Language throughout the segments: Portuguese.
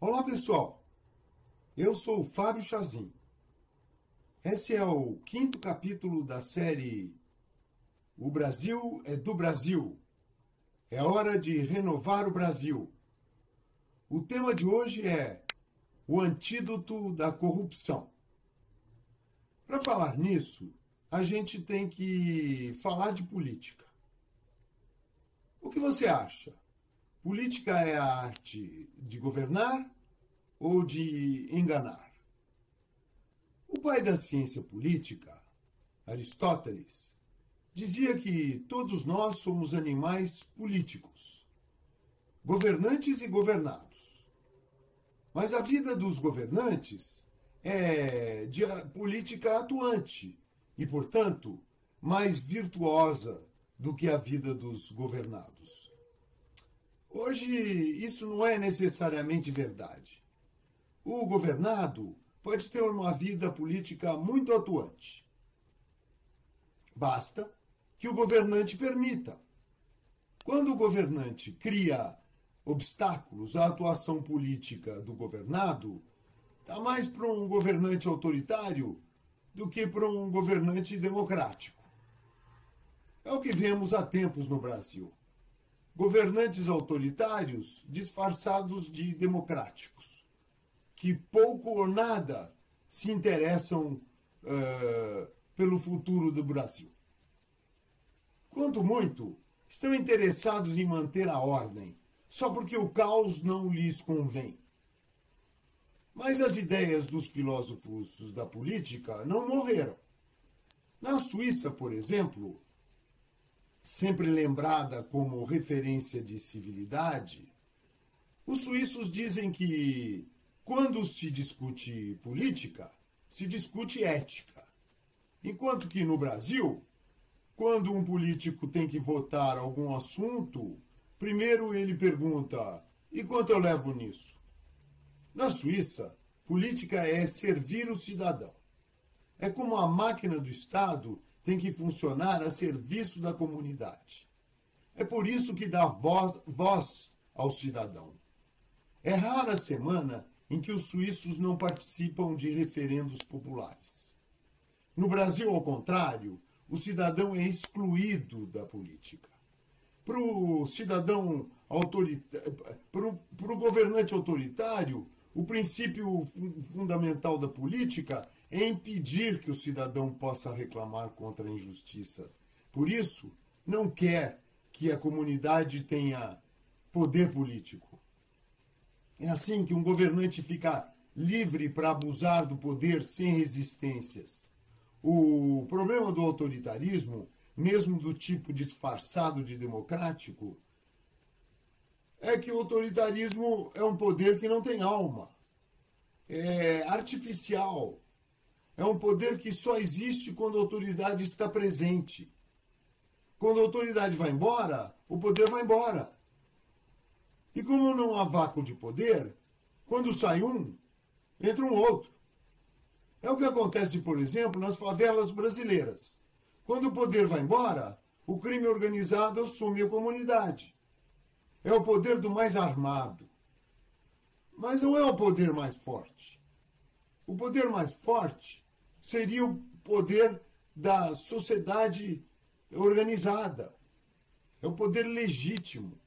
Olá pessoal, eu sou o Fábio Chazin. Esse é o 5º capítulo da série O Brasil é do Brasil. É hora de renovar o Brasil. O tema de hoje é o antídoto da corrupção. Para falar nisso, a gente tem que falar de política. O que você acha? Política é a arte de governar ou de enganar? O pai da ciência política, Aristóteles, dizia que todos nós somos animais políticos, governantes e governados. Mas a vida dos governantes é de política atuante e, portanto, mais virtuosa do que a vida dos governados. Hoje, isso não é necessariamente verdade. O governado pode ter uma vida política muito atuante. Basta que o governante permita. Quando o governante cria obstáculos à atuação política do governado, está mais para um governante autoritário do que para um governante democrático. É o que vemos há tempos no Brasil. Governantes autoritários disfarçados de democráticos, que pouco ou nada se interessam pelo futuro do Brasil. Quanto muito, estão interessados em manter a ordem, só porque o caos não lhes convém. Mas as ideias dos filósofos da política não morreram. Na Suíça, por exemplo, sempre lembrada como referência de civilidade, os suíços dizem que, quando se discute política, se discute ética. Enquanto que no Brasil, quando um político tem que votar algum assunto, primeiro ele pergunta: e quanto eu levo nisso? Na Suíça, política é servir o cidadão. É como a máquina do Estado tem que funcionar a serviço da comunidade. É por isso que dá voz ao cidadão. É rara a semana em que os suíços não participam de referendos populares. No Brasil, ao contrário, o cidadão é excluído da política. Para o cidadão para o governante autoritário, o princípio fundamental da política é impedir que o cidadão possa reclamar contra a injustiça. Por isso, não quer que a comunidade tenha poder político. É assim que um governante fica livre para abusar do poder sem resistências. O problema do autoritarismo, mesmo do tipo disfarçado de democrático, é que o autoritarismo é um poder que não tem alma. É artificial. É um poder que só existe quando a autoridade está presente. Quando a autoridade vai embora, o poder vai embora. E como não há vácuo de poder, quando sai um, entra um outro. É o que acontece, por exemplo, nas favelas brasileiras. Quando o poder vai embora, o crime organizado assume a comunidade. É o poder do mais armado. Mas não é o poder mais forte. O poder mais forte seria o poder da sociedade organizada. É o poder legítimo.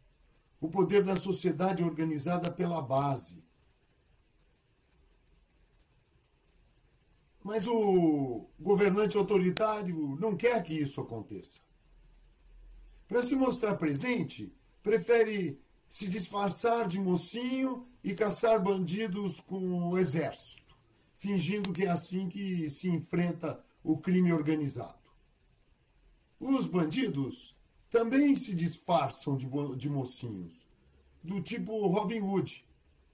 O poder da sociedade organizada pela base. Mas o governante autoritário não quer que isso aconteça. Para se mostrar presente, prefere se disfarçar de mocinho e caçar bandidos com o exército, fingindo que é assim que se enfrenta o crime organizado. Os bandidos também se disfarçam de mocinhos, do tipo Robin Hood,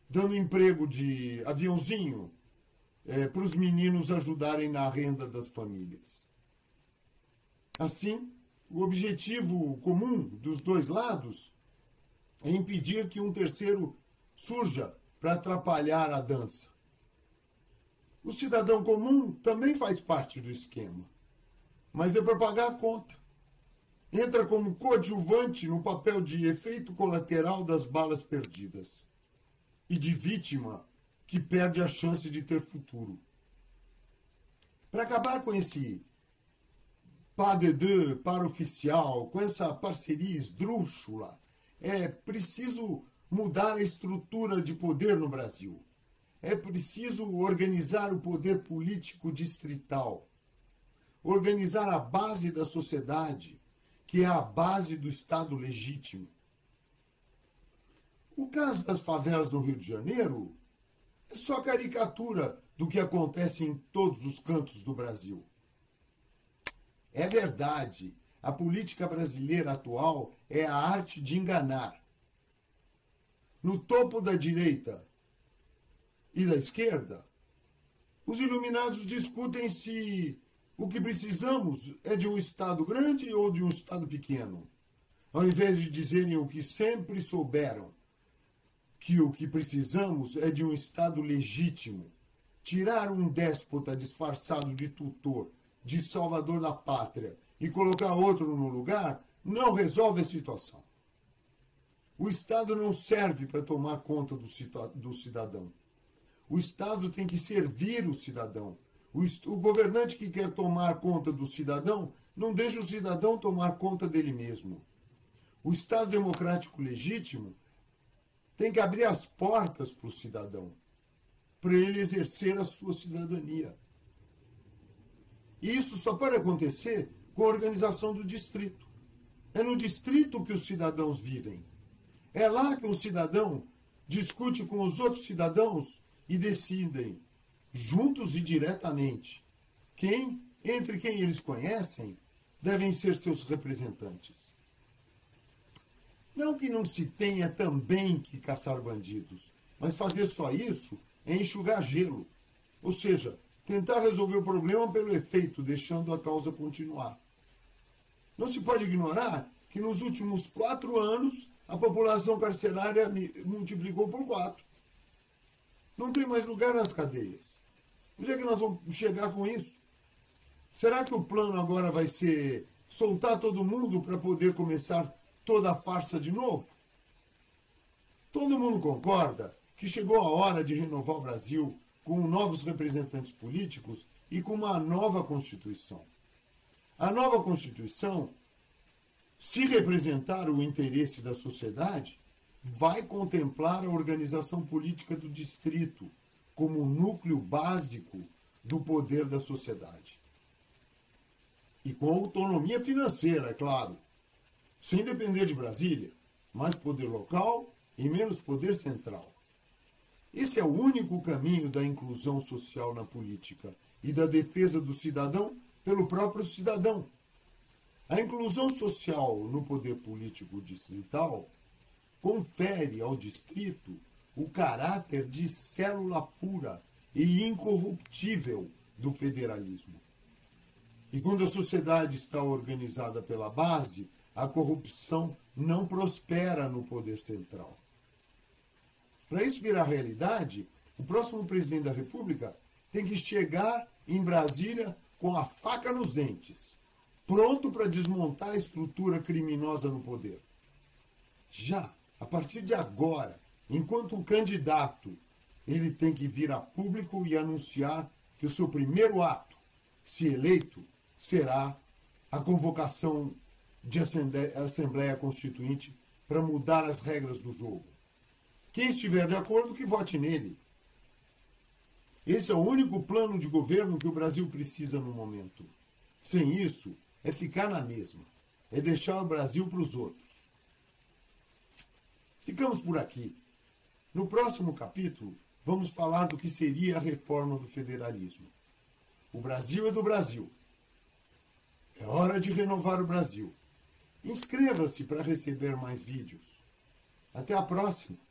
dando emprego de aviãozinho para os meninos ajudarem na renda das famílias. Assim, o objetivo comum dos dois lados é impedir que um terceiro surja para atrapalhar a dança. O cidadão comum também faz parte do esquema, mas é para pagar a conta. Entra como coadjuvante no papel de efeito colateral das balas perdidas. e de vítima que perde a chance de ter futuro. Para acabar com esse pas de deux, par oficial, com essa parceria esdrúxula, é preciso mudar a estrutura de poder no Brasil. É preciso organizar o poder político distrital, organizar a base da sociedade, que é a base do Estado legítimo. O caso das favelas no Rio de Janeiro é só caricatura do que acontece em todos os cantos do Brasil. É verdade, a política brasileira atual é a arte de enganar. No topo da direita e da esquerda, os iluminados discutem se o que precisamos é de um Estado grande ou de um Estado pequeno, ao invés de dizerem o que sempre souberam, que o que precisamos é de um Estado legítimo. Tirar um déspota disfarçado de tutor, de salvador da pátria, e colocar outro no lugar, não resolve a situação. O Estado não serve para tomar conta do cidadão. O Estado tem que servir o cidadão. O governante que quer tomar conta do cidadão, não deixa o cidadão tomar conta dele mesmo. O Estado democrático legítimo tem que abrir as portas para o cidadão, para ele exercer a sua cidadania. E isso só pode acontecer com a organização do distrito. É no distrito que os cidadãos vivem. É lá que o cidadão discute com os outros cidadãos e decidem, juntos e diretamente, entre quem eles conhecem, devem ser seus representantes. Não que não se tenha também que caçar bandidos, mas fazer só isso é enxugar gelo. Ou seja, tentar resolver o problema pelo efeito, deixando a causa continuar. Não se pode ignorar que nos últimos 4 anos a população carcerária multiplicou por 4. Não tem mais lugar nas cadeias. Onde é que nós vamos chegar com isso? Será que o plano agora vai ser soltar todo mundo para poder começar toda a farsa de novo? Todo mundo concorda que chegou a hora de renovar o Brasil com novos representantes políticos e com uma nova Constituição. A nova Constituição, se representar o interesse da sociedade, vai contemplar a organização política do distrito como núcleo básico do poder da sociedade. E com autonomia financeira, é claro, sem depender de Brasília, mais poder local e menos poder central. Esse é o único caminho da inclusão social na política e da defesa do cidadão pelo próprio cidadão. A inclusão social no poder político distrital confere ao distrito o caráter de célula pura e incorruptível do federalismo. E quando a sociedade está organizada pela base, a corrupção não prospera no poder central. Para isso virar realidade, o próximo presidente da República tem que chegar em Brasília com a faca nos dentes, pronto para desmontar a estrutura criminosa no poder. Já, a partir de agora, enquanto candidato, ele tem que vir a público e anunciar que o seu primeiro ato, se eleito, será a convocação de Assembleia Constituinte para mudar as regras do jogo. Quem estiver de acordo, que vote nele. Esse é o único plano de governo que o Brasil precisa no momento. Sem isso, é ficar na mesma. É deixar o Brasil para os outros. Ficamos por aqui. No próximo capítulo, vamos falar do que seria a reforma do federalismo. O Brasil é do Brasil. É hora de renovar o Brasil. Inscreva-se para receber mais vídeos. Até a próxima!